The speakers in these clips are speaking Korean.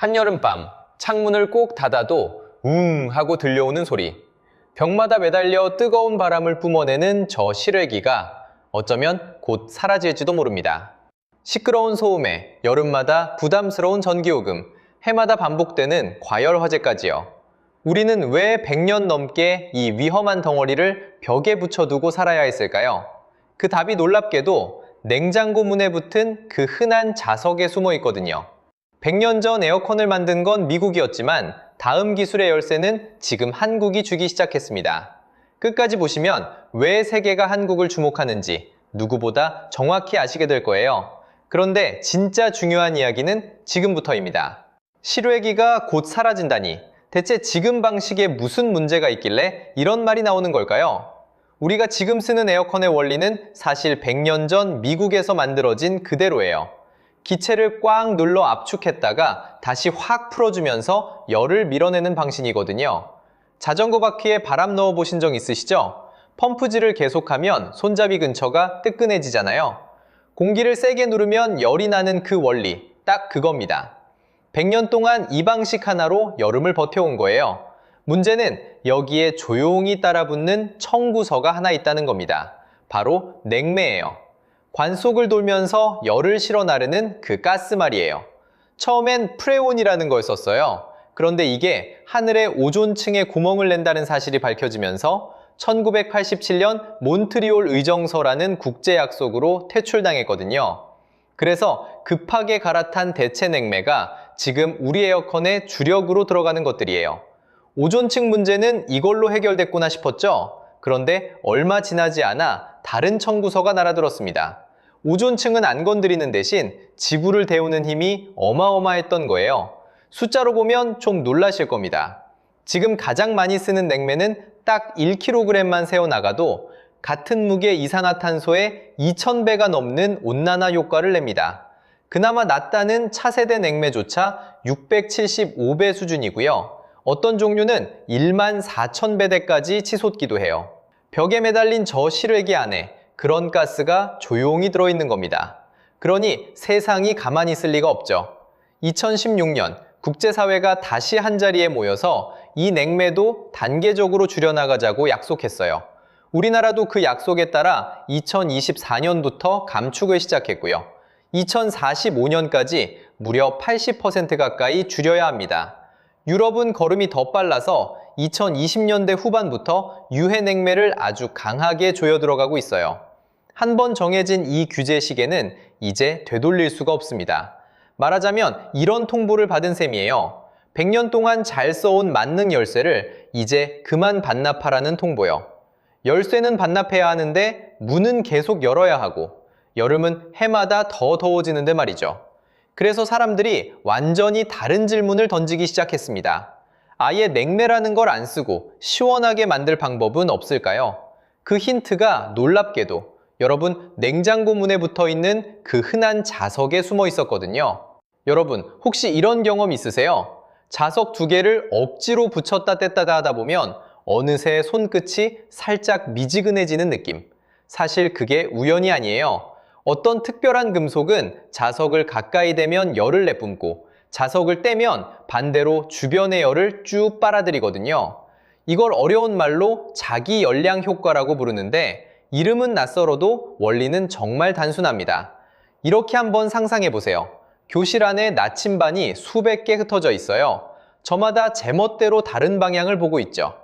한여름밤 창문을 꼭 닫아도 하고 들려오는 소리. 벽마다 매달려 뜨거운 바람을 뿜어내는 저 실외기가 어쩌면 곧 사라질지도 모릅니다. 시끄러운 소음에 여름마다 부담스러운 전기요금, 해마다 반복되는 과열 화재까지요. 우리는 왜 100년 넘게 이 위험한 덩어리를 벽에 붙여두고 살아야 했을까요? 그 답이 놀랍게도 냉장고 문에 붙은 그 흔한 자석에 숨어 있거든요. 100년 전 에어컨을 만든 건 미국이었지만 다음 기술의 열쇠는 지금 한국이 주기 시작했습니다. 끝까지 보시면 왜 세계가 한국을 주목하는지 누구보다 정확히 아시게 될 거예요. 그런데 진짜 중요한 이야기는 지금부터입니다. 실외기가 곧 사라진다니 대체 지금 방식에 무슨 문제가 있길래 이런 말이 나오는 걸까요? 우리가 지금 쓰는 에어컨의 원리는 사실 100년 전 미국에서 만들어진 그대로예요. 기체를 꽉 눌러 압축했다가 다시 확 풀어주면서 열을 밀어내는 방식이거든요. 자전거 바퀴에 바람 넣어 보신 적 있으시죠? 펌프질을 계속하면 손잡이 근처가 뜨끈해지잖아요. 공기를 세게 누르면 열이 나는 그 원리, 딱 그겁니다. 100년 동안 이 방식 하나로 여름을 버텨온 거예요. 문제는 여기에 조용히 따라붙는 청구서가 하나 있다는 겁니다. 바로 냉매예요. 관 속을 돌면서 열을 실어 나르는 그 가스 말이에요. 처음엔 프레온이라는 걸 썼어요. 그런데 이게 하늘의 오존층에 구멍을 낸다는 사실이 밝혀지면서 1987년 몬트리올 의정서라는 국제약속으로 퇴출당했거든요. 그래서 급하게 갈아탄 대체 냉매가 지금 우리 에어컨의 주력으로 들어가는 것들이에요. 오존층 문제는 이걸로 해결됐구나 싶었죠? 그런데 얼마 지나지 않아 다른 청구서가 날아들었습니다. 오존층은 안 건드리는 대신 지구를 데우는 힘이 어마어마했던 거예요. 숫자로 보면 좀 놀라실 겁니다. 지금 가장 많이 쓰는 냉매는 딱 1kg만 세워나가도 같은 무게 이산화탄소의 2000배가 넘는 온난화 효과를 냅니다. 그나마 낫다는 차세대 냉매조차 675배 수준이고요. 어떤 종류는 14,000배대까지 치솟기도 해요. 벽에 매달린 저 실외기 안에 그런 가스가 조용히 들어있는 겁니다. 그러니 세상이 가만히 있을 리가 없죠. 2016년 국제사회가 다시 한자리에 모여서 이 냉매도 단계적으로 줄여나가자고 약속했어요. 우리나라도 그 약속에 따라 2024년부터 감축을 시작했고요. 2045년까지 무려 80% 가까이 줄여야 합니다. 유럽은 걸음이 더 빨라서 2020년대 후반부터 유해 냉매를 아주 강하게 조여 들어가고 있어요. 한번 정해진 이 규제 시계는 이제 되돌릴 수가 없습니다. 말하자면 이런 통보를 받은 셈이에요. 100년 동안 잘 써온 만능 열쇠를 이제 그만 반납하라는 통보요. 열쇠는 반납해야 하는데 문은 계속 열어야 하고 여름은 해마다 더 더워지는데 말이죠. 그래서 사람들이 완전히 다른 질문을 던지기 시작했습니다. 아예 냉매라는 걸 안 쓰고 시원하게 만들 방법은 없을까요? 그 힌트가 놀랍게도 여러분 냉장고 문에 붙어 있는 그 흔한 자석에 숨어 있었거든요. 여러분 혹시 이런 경험 있으세요? 자석 2개를 억지로 붙였다 뗐다 하다 보면 어느새 손끝이 살짝 미지근해지는 느낌. 사실 그게 우연이 아니에요. 어떤 특별한 금속은 자석을 가까이 대면 열을 내뿜고 자석을 떼면 반대로 주변의 열을 쭉 빨아들이거든요. 이걸 어려운 말로 자기 열량 효과라고 부르는데 이름은 낯설어도 원리는 정말 단순합니다. 이렇게 한번 상상해 보세요. 교실 안에 나침반이 수백 개 흩어져 있어요. 저마다 제멋대로 다른 방향을 보고 있죠.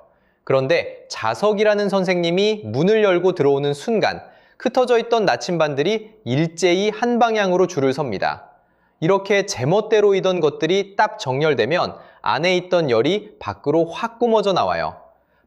그런데 자석이라는 선생님이 문을 열고 들어오는 순간 흩어져 있던 나침반들이 일제히 한 방향으로 줄을 섭니다. 이렇게 제멋대로 이던 것들이 딱 정렬되면 안에 있던 열이 밖으로 확 뿜어져 나와요.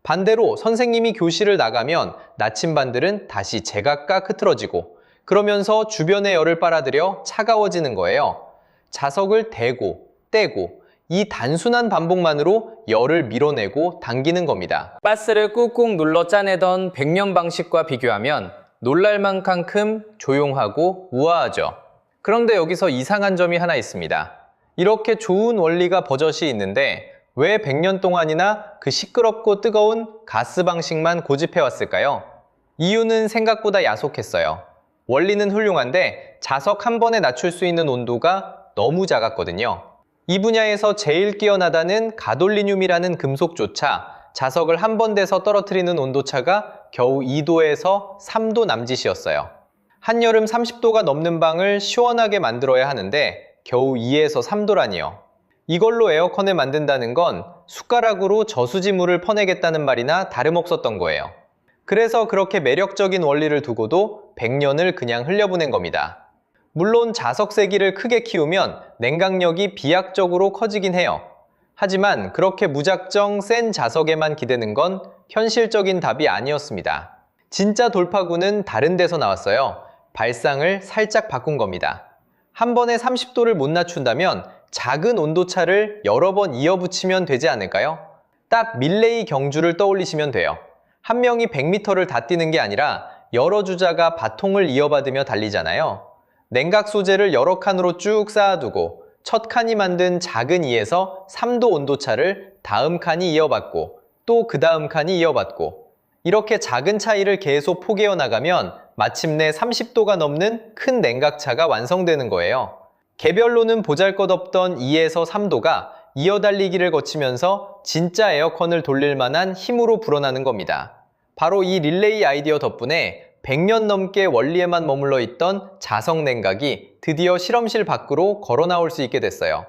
반대로 선생님이 교실을 나가면 나침반들은 다시 제각각 흐트러지고 그러면서 주변의 열을 빨아들여 차가워지는 거예요. 자석을 대고 떼고 이 단순한 반복만으로 열을 밀어내고 당기는 겁니다. 가스를 꾹꾹 눌러 짜내던 100년 방식과 비교하면 놀랄만큼 조용하고 우아하죠. 그런데 여기서 이상한 점이 하나 있습니다. 이렇게 좋은 원리가 버젓이 있는데 왜 100년 동안이나 그 시끄럽고 뜨거운 가스 방식만 고집해왔을까요? 이유는 생각보다 야속했어요. 원리는 훌륭한데 자석 한 번에 낮출 수 있는 온도가 너무 작았거든요. 이 분야에서 제일 뛰어나다는 가돌리늄이라는 금속조차 자석을 한 번 대서 떨어뜨리는 온도차가 겨우 2도에서 3도 남짓이었어요. 한여름 30도가 넘는 방을 시원하게 만들어야 하는데 겨우 2에서 3도라니요. 이걸로 에어컨을 만든다는 건 숟가락으로 저수지물을 퍼내겠다는 말이나 다름없었던 거예요. 그래서 그렇게 매력적인 원리를 두고도 100년을 그냥 흘려보낸 겁니다. 물론 자석 세기를 크게 키우면 냉각력이 비약적으로 커지긴 해요. 하지만 그렇게 무작정 센 자석에만 기대는 건 현실적인 답이 아니었습니다. 진짜 돌파구는 다른 데서 나왔어요. 발상을 살짝 바꾼 겁니다. 한 번에 30도를 못 낮춘다면 작은 온도차를 여러 번 이어붙이면 되지 않을까요? 딱 밀레이 경주를 떠올리시면 돼요. 한 명이 100m를 다 뛰는 게 아니라 여러 주자가 바통을 이어받으며 달리잖아요. 냉각 소재를 여러 칸으로 쭉 쌓아두고 첫 칸이 만든 작은 2에서 3도 온도차를 다음 칸이 이어받고 또 그 다음 칸이 이어받고 이렇게 작은 차이를 계속 포개어 나가면 마침내 30도가 넘는 큰 냉각차가 완성되는 거예요. 개별로는 보잘것없던 2에서 3도가 이어달리기를 거치면서 진짜 에어컨을 돌릴 만한 힘으로 불어나는 겁니다. 바로 이 릴레이 아이디어 덕분에 100년 넘게 원리에만 머물러 있던 자석 냉각이 드디어 실험실 밖으로 걸어 나올 수 있게 됐어요.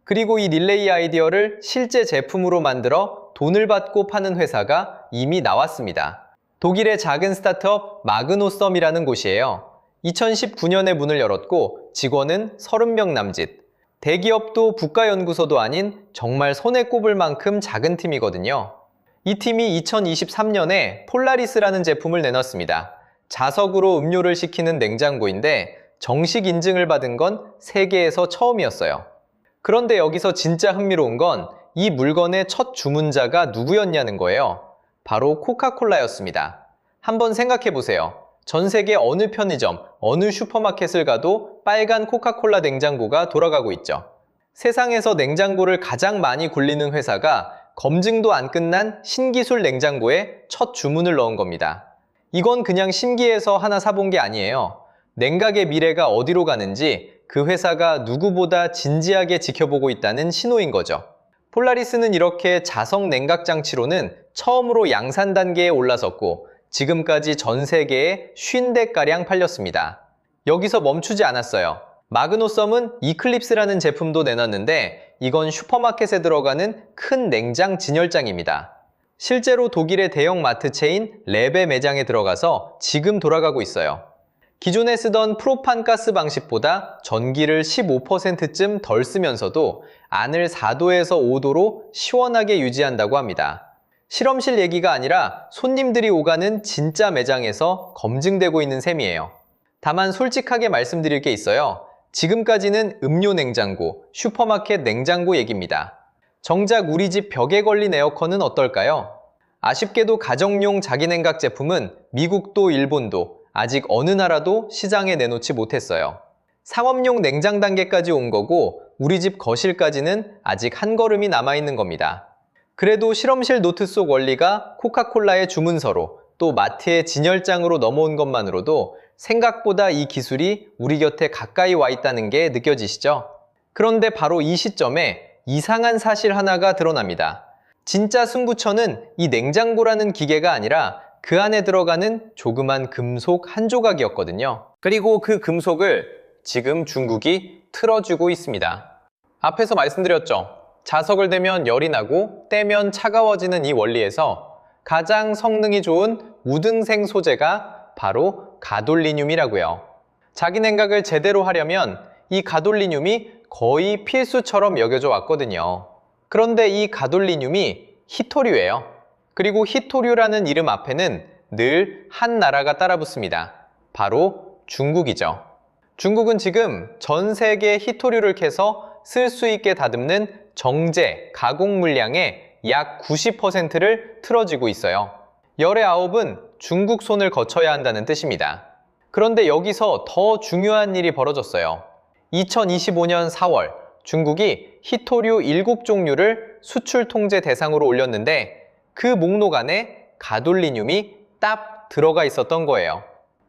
그리고 이 릴레이 아이디어를 실제 제품으로 만들어 돈을 받고 파는 회사가 이미 나왔습니다. 독일의 작은 스타트업 마그노썸이라는 곳이에요. 2019년에 문을 열었고 직원은 30명 남짓. 대기업도 국가연구소도 아닌 정말 손에 꼽을 만큼 작은 팀이거든요. 이 팀이 2023년에 폴라리스라는 제품을 내놨습니다. 자석으로 음료를 식히는 냉장고인데 정식 인증을 받은 건 세계에서 처음이었어요. 그런데 여기서 진짜 흥미로운 건 이 물건의 첫 주문자가 누구였냐는 거예요. 바로 코카콜라였습니다. 한번 생각해 보세요. 전 세계 어느 편의점, 어느 슈퍼마켓을 가도 빨간 코카콜라 냉장고가 돌아가고 있죠. 세상에서 냉장고를 가장 많이 굴리는 회사가 검증도 안 끝난 신기술 냉장고에 첫 주문을 넣은 겁니다. 이건 그냥 신기해서 하나 사본 게 아니에요. 냉각의 미래가 어디로 가는지 그 회사가 누구보다 진지하게 지켜보고 있다는 신호인 거죠. 폴라리스는 이렇게 자석 냉각 장치로는 처음으로 양산 단계에 올라섰고 지금까지 전 세계에 50대가량 팔렸습니다. 여기서 멈추지 않았어요. 마그노썸은 이클립스라는 제품도 내놨는데 이건 슈퍼마켓에 들어가는 큰 냉장 진열장입니다. 실제로 독일의 대형 마트 체인 랩의 매장에 들어가서 지금 돌아가고 있어요. 기존에 쓰던 프로판 가스 방식보다 전기를 15%쯤 덜 쓰면서도 안을 4도에서 5도로 시원하게 유지한다고 합니다. 실험실 얘기가 아니라 손님들이 오가는 진짜 매장에서 검증되고 있는 셈이에요. 다만 솔직하게 말씀드릴 게 있어요. 지금까지는 음료 냉장고, 슈퍼마켓 냉장고 얘기입니다. 정작 우리 집 벽에 걸린 에어컨은 어떨까요? 아쉽게도 가정용 자기냉각 제품은 미국도 일본도 아직 어느 나라도 시장에 내놓지 못했어요. 상업용 냉장 단계까지 온 거고 우리 집 거실까지는 아직 한 걸음이 남아있는 겁니다. 그래도 실험실 노트 속 원리가 코카콜라의 주문서로 또 마트의 진열장으로 넘어온 것만으로도 생각보다 이 기술이 우리 곁에 가까이 와 있다는 게 느껴지시죠? 그런데 바로 이 시점에 이상한 사실 하나가 드러납니다. 진짜 승부처는 이 냉장고라는 기계가 아니라 그 안에 들어가는 조그만 금속 한 조각이었거든요. 그리고 그 금속을 지금 중국이 틀어주고 있습니다. 앞에서 말씀드렸죠. 자석을 대면 열이 나고 떼면 차가워지는 이 원리에서 가장 성능이 좋은 우등생 소재가 바로 가돌리늄이라고요. 자기 냉각을 제대로 하려면 이 가돌리늄이 거의 필수처럼 여겨져 왔거든요. 그런데 이 가돌리늄이 희토류예요. 그리고 희토류라는 이름 앞에는 늘 한 나라가 따라붙습니다. 바로 중국이죠. 중국은 지금 전 세계 희토류를 캐서 쓸 수 있게 다듬는 정제, 가공 물량의 약 90%를 틀어쥐고 있어요. 열의 9은 중국 손을 거쳐야 한다는 뜻입니다. 그런데 여기서 더 중요한 일이 벌어졌어요. 2025년 4월 중국이 희토류 7종류를 수출 통제 대상으로 올렸는데 그 목록 안에 가돌리늄이 딱 들어가 있었던 거예요.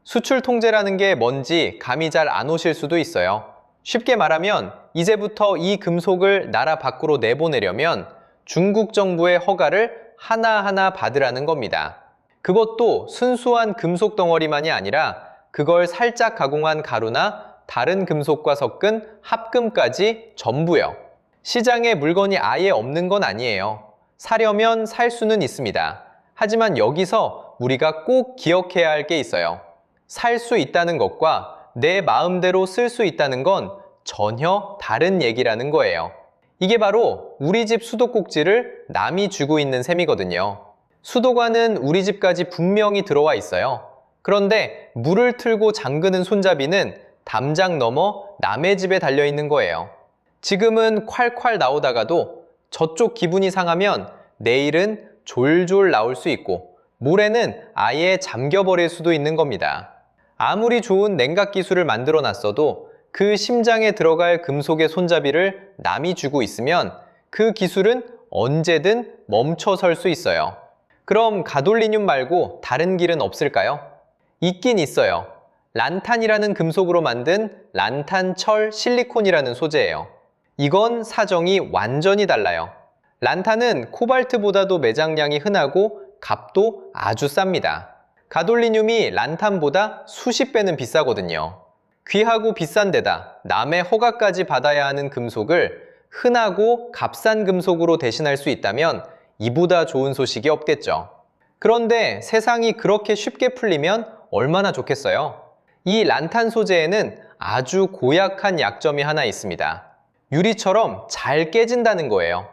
수출 통제라는 게 뭔지 감이 잘 안 오실 수도 있어요. 쉽게 말하면 이제부터 이 금속을 나라 밖으로 내보내려면 중국 정부의 허가를 하나하나 받으라는 겁니다. 그것도 순수한 금속 덩어리만이 아니라 그걸 살짝 가공한 가루나 다른 금속과 섞은 합금까지 전부요. 시장에 물건이 아예 없는 건 아니에요. 사려면 살 수는 있습니다. 하지만 여기서 우리가 꼭 기억해야 할 게 있어요. 살 수 있다는 것과 내 마음대로 쓸 수 있다는 건 전혀 다른 얘기라는 거예요. 이게 바로 우리 집 수도꼭지를 남이 쥐고 있는 셈이거든요. 수도관은 우리 집까지 분명히 들어와 있어요. 그런데 물을 틀고 잠그는 손잡이는 담장 넘어 남의 집에 달려 있는 거예요. 지금은 콸콸 나오다가도 저쪽 기분이 상하면 내일은 졸졸 나올 수 있고 모레는 아예 잠겨버릴 수도 있는 겁니다. 아무리 좋은 냉각 기술을 만들어 놨어도 그 심장에 들어갈 금속의 손잡이를 남이 쥐고 있으면 그 기술은 언제든 멈춰설 수 있어요. 그럼 가돌리늄 말고 다른 길은 없을까요? 있긴 있어요. 란탄이라는 금속으로 만든 란탄철 실리콘이라는 소재예요. 이건 사정이 완전히 달라요. 란탄은 코발트보다도 매장량이 흔하고 값도 아주 쌉니다. 가돌리늄이 란탄보다 수십 배는 비싸거든요. 귀하고 비싼 데다 남의 허가까지 받아야 하는 금속을 흔하고 값싼 금속으로 대신할 수 있다면 이보다 좋은 소식이 없겠죠. 그런데 세상이 그렇게 쉽게 풀리면 얼마나 좋겠어요? 이 란탄 소재에는 아주 고약한 약점이 하나 있습니다. 유리처럼 잘 깨진다는 거예요.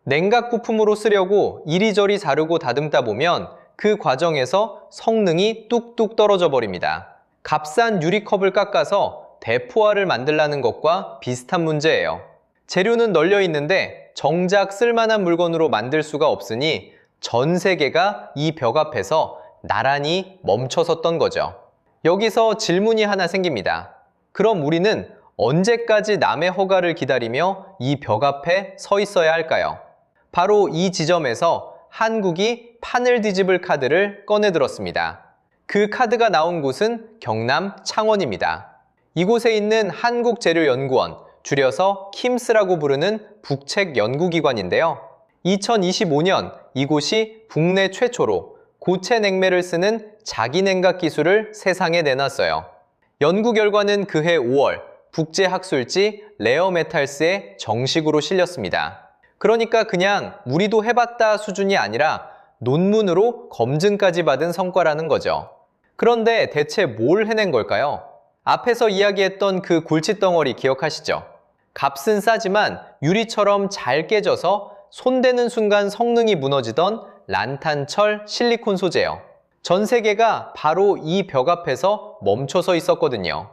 냉각 부품으로 쓰려고 이리저리 자르고 다듬다 보면 그 과정에서 성능이 뚝뚝 떨어져 버립니다. 값싼 유리컵을 깎아서 대포화를 만들라는 것과 비슷한 문제예요. 재료는 널려 있는데 정작 쓸만한 물건으로 만들 수가 없으니 전 세계가 이 벽 앞에서 나란히 멈춰섰던 거죠. 여기서 질문이 하나 생깁니다. 그럼 우리는 언제까지 남의 허가를 기다리며 이 벽 앞에 서 있어야 할까요? 바로 이 지점에서 한국이 판을 뒤집을 카드를 꺼내들었습니다. 그 카드가 나온 곳은 경남 창원입니다. 이곳에 있는 한국재료연구원, 줄여서 킴스라고 부르는 북책 연구기관인데요. 2025년 이곳이 국내 최초로 고체 냉매를 쓰는 자기냉각 기술을 세상에 내놨어요. 연구 결과는 그해 5월 국제학술지 레어메탈스에 정식으로 실렸습니다. 그러니까 그냥 우리도 해봤다 수준이 아니라 논문으로 검증까지 받은 성과라는 거죠. 그런데 대체 뭘 해낸 걸까요? 앞에서 이야기했던 그 골칫덩어리 기억하시죠? 값은 싸지만 유리처럼 잘 깨져서 손대는 순간 성능이 무너지던 란탄철 실리콘 소재요. 전 세계가 바로 이 벽 앞에서 멈춰서 있었거든요.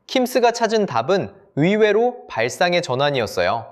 킴스가 찾은 답은 의외로 발상의 전환이었어요.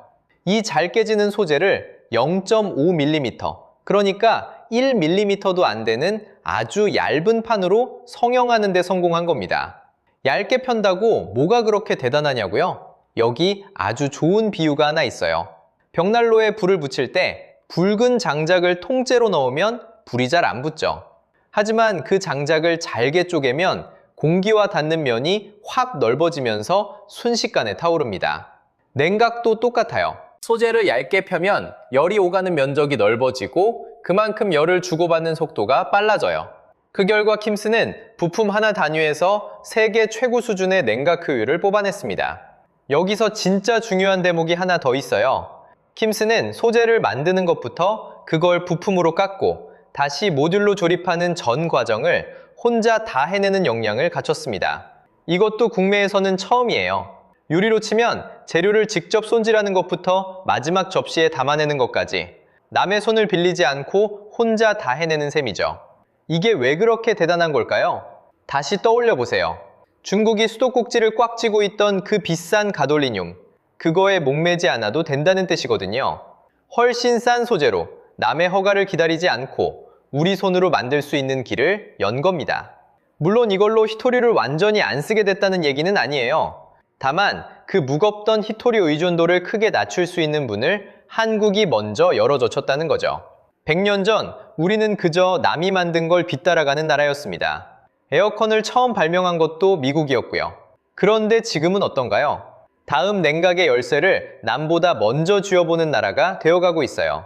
이 잘 깨지는 소재를 0.5mm, 그러니까 1mm도 안 되는 아주 얇은 판으로 성형하는 데 성공한 겁니다. 얇게 편다고 뭐가 그렇게 대단하냐고요? 여기 아주 좋은 비유가 하나 있어요. 벽난로에 불을 붙일 때 붉은 장작을 통째로 넣으면 불이 잘 안 붙죠. 하지만 그 장작을 잘게 쪼개면 공기와 닿는 면이 확 넓어지면서 순식간에 타오릅니다. 냉각도 똑같아요. 소재를 얇게 펴면 열이 오가는 면적이 넓어지고 그만큼 열을 주고받는 속도가 빨라져요. 그 결과 킴스는 부품 하나 단위에서 세계 최고 수준의 냉각 효율을 뽑아냈습니다. 여기서 진짜 중요한 대목이 하나 더 있어요. 킴스는 소재를 만드는 것부터 그걸 부품으로 깎고 다시 모듈로 조립하는 전 과정을 혼자 다 해내는 역량을 갖췄습니다. 이것도 국내에서는 처음이에요. 유리로 치면 재료를 직접 손질하는 것부터 마지막 접시에 담아내는 것까지 남의 손을 빌리지 않고 혼자 다 해내는 셈이죠. 이게 왜 그렇게 대단한 걸까요? 다시 떠올려 보세요. 중국이 수도꼭지를 꽉 쥐고 있던 그 비싼 가돌리늄, 그거에 목매지 않아도 된다는 뜻이거든요. 훨씬 싼 소재로 남의 허가를 기다리지 않고 우리 손으로 만들 수 있는 길을 연 겁니다. 물론 이걸로 히토리를 완전히 안 쓰게 됐다는 얘기는 아니에요. 다만 그 무겁던 히토리 의존도를 크게 낮출 수 있는 문을 한국이 먼저 열어젖혔다는 거죠. 100년 전 우리는 그저 남이 만든 걸 뒤따라가는 나라였습니다. 에어컨을 처음 발명한 것도 미국이었고요. 그런데 지금은 어떤가요? 다음 냉각의 열쇠를 남보다 먼저 쥐어보는 나라가 되어가고 있어요.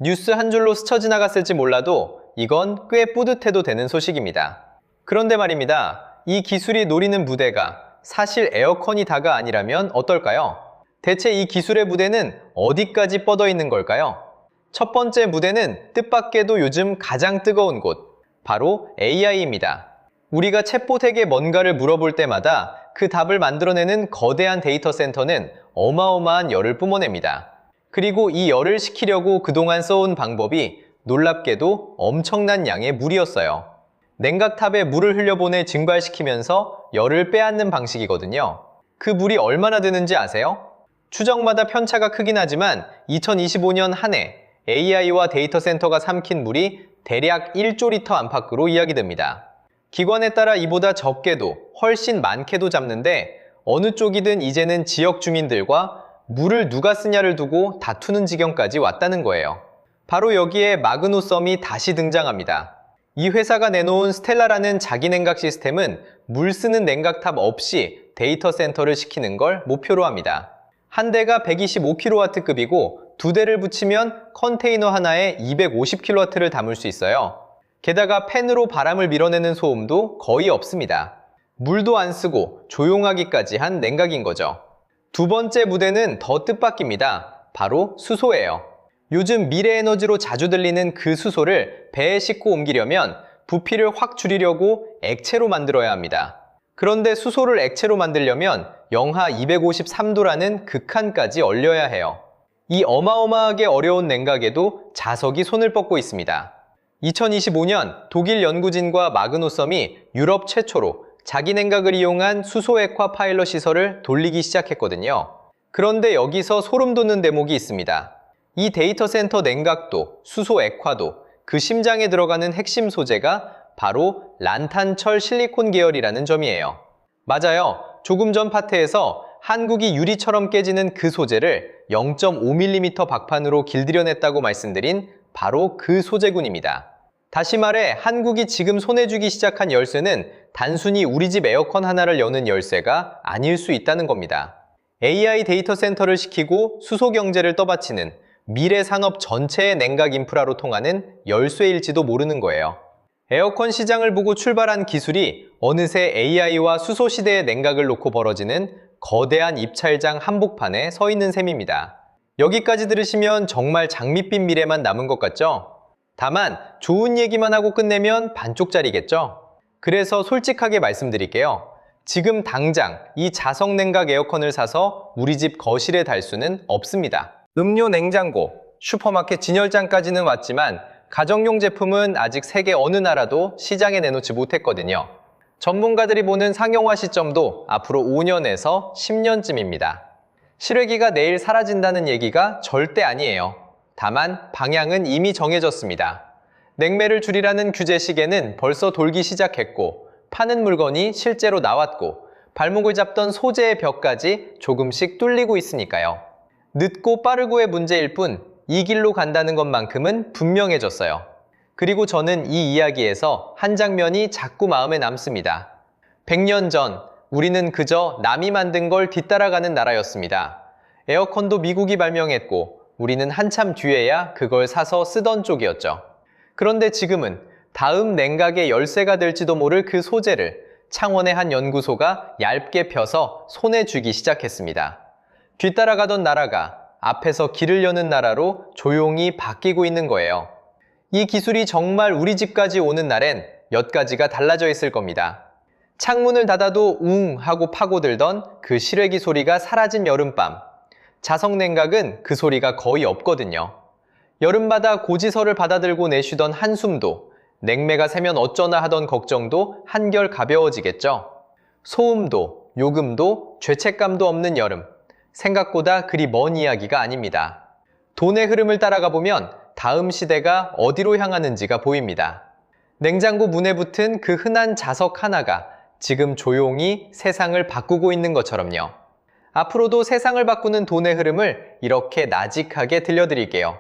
뉴스 한 줄로 스쳐 지나갔을지 몰라도 이건 꽤 뿌듯해도 되는 소식입니다. 그런데 말입니다. 이 기술이 노리는 무대가 사실 에어컨이 다가 아니라면 어떨까요? 대체 이 기술의 무대는 어디까지 뻗어 있는 걸까요? 첫 번째 무대는 뜻밖에도 요즘 가장 뜨거운 곳, 바로 AI입니다. 우리가 챗봇에게 뭔가를 물어볼 때마다 그 답을 만들어내는 거대한 데이터 센터는 어마어마한 열을 뿜어냅니다. 그리고 이 열을 식히려고 그동안 써온 방법이 놀랍게도 엄청난 양의 물이었어요. 냉각탑에 물을 흘려보내 증발시키면서 열을 빼앗는 방식이거든요. 그 물이 얼마나 드는지 아세요? 추정마다 편차가 크긴 하지만 2025년 한 해 AI와 데이터 센터가 삼킨 물이 대략 1조 리터 안팎으로 이야기됩니다. 기관에 따라 이보다 적게도 훨씬 많게도 잡는데 어느 쪽이든 이제는 지역 주민들과 물을 누가 쓰냐를 두고 다투는 지경까지 왔다는 거예요. 바로 여기에 마그노썸이 다시 등장합니다. 이 회사가 내놓은 스텔라라는 자기 냉각 시스템은 물 쓰는 냉각탑 없이 데이터 센터를 시키는 걸 목표로 합니다. 한 대가 125kW급이고 두 대를 붙이면 컨테이너 하나에 250kW를 담을 수 있어요. 게다가 팬으로 바람을 밀어내는 소음도 거의 없습니다. 물도 안 쓰고 조용하기까지 한 냉각인 거죠. 두 번째 무대는 더 뜻밖입니다. 바로 수소예요. 요즘 미래에너지로 자주 들리는 그 수소를 배에 싣고 옮기려면 부피를 확 줄이려고 액체로 만들어야 합니다. 그런데 수소를 액체로 만들려면 영하 253도라는 극한까지 얼려야 해요. 이 어마어마하게 어려운 냉각에도 자석이 손을 뻗고 있습니다. 2025년 독일 연구진과 마그노썸이 유럽 최초로 자기 냉각을 이용한 수소 액화 파일럿 시설을 돌리기 시작했거든요. 그런데 여기서 소름 돋는 대목이 있습니다. 이 데이터 센터 냉각도 수소 액화도 그 심장에 들어가는 핵심 소재가 바로 란탄철 실리콘 계열이라는 점이에요. 맞아요. 조금 전 파트에서 한국이 유리처럼 깨지는 그 소재를 0.5mm 박판으로 길들여냈다고 말씀드린 바로 그 소재군입니다. 다시 말해 한국이 지금 손에 쥐기 시작한 열쇠는 단순히 우리 집 에어컨 하나를 여는 열쇠가 아닐 수 있다는 겁니다. AI 데이터 센터를 시키고 수소 경제를 떠받치는 미래 산업 전체의 냉각 인프라로 통하는 열쇠일지도 모르는 거예요. 에어컨 시장을 보고 출발한 기술이 어느새 AI와 수소 시대의 냉각을 놓고 벌어지는 거대한 입찰장 한복판에 서 있는 셈입니다. 여기까지 들으시면 정말 장밋빛 미래만 남은 것 같죠? 다만 좋은 얘기만 하고 끝내면 반쪽짜리겠죠? 그래서 솔직하게 말씀드릴게요. 지금 당장 이 자석 냉각 에어컨을 사서 우리 집 거실에 달 수는 없습니다. 음료 냉장고, 슈퍼마켓 진열장까지는 왔지만 가정용 제품은 아직 세계 어느 나라도 시장에 내놓지 못했거든요. 전문가들이 보는 상용화 시점도 앞으로 5년에서 10년쯤입니다. 실외기가 내일 사라진다는 얘기가 절대 아니에요. 다만 방향은 이미 정해졌습니다. 냉매를 줄이라는 규제 시계는 벌써 돌기 시작했고 파는 물건이 실제로 나왔고 발목을 잡던 소재의 벽까지 조금씩 뚫리고 있으니까요. 늦고 빠르고의 문제일 뿐 이 길로 간다는 것만큼은 분명해졌어요. 그리고 저는 이 이야기에서 한 장면이 자꾸 마음에 남습니다. 100년 전 우리는 그저 남이 만든 걸 뒤따라가는 나라였습니다. 에어컨도 미국이 발명했고 우리는 한참 뒤에야 그걸 사서 쓰던 쪽이었죠. 그런데 지금은 다음 냉각의 열쇠가 될지도 모를 그 소재를 창원의 한 연구소가 얇게 펴서 손에 쥐기 시작했습니다. 뒤따라가던 나라가 앞에서 길을 여는 나라로 조용히 바뀌고 있는 거예요. 이 기술이 정말 우리 집까지 오는 날엔 몇 가지가 달라져 있을 겁니다. 창문을 닫아도 웅 하고 파고들던 그 실외기 소리가 사라진 여름밤. 자석 냉각은 그 소리가 거의 없거든요. 여름마다 고지서를 받아들고 내쉬던 한숨도 냉매가 새면 어쩌나 하던 걱정도 한결 가벼워지겠죠. 소음도, 요금도, 죄책감도 없는 여름. 생각보다 그리 먼 이야기가 아닙니다. 돈의 흐름을 따라가 보면 다음 시대가 어디로 향하는지가 보입니다. 냉장고 문에 붙은 그 흔한 자석 하나가 지금 조용히 세상을 바꾸고 있는 것처럼요. 앞으로도 세상을 바꾸는 돈의 흐름을 이렇게 나직하게 들려드릴게요.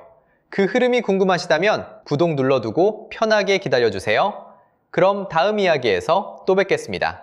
그 흐름이 궁금하시다면 구독 눌러두고 편하게 기다려주세요. 그럼 다음 이야기에서 또 뵙겠습니다.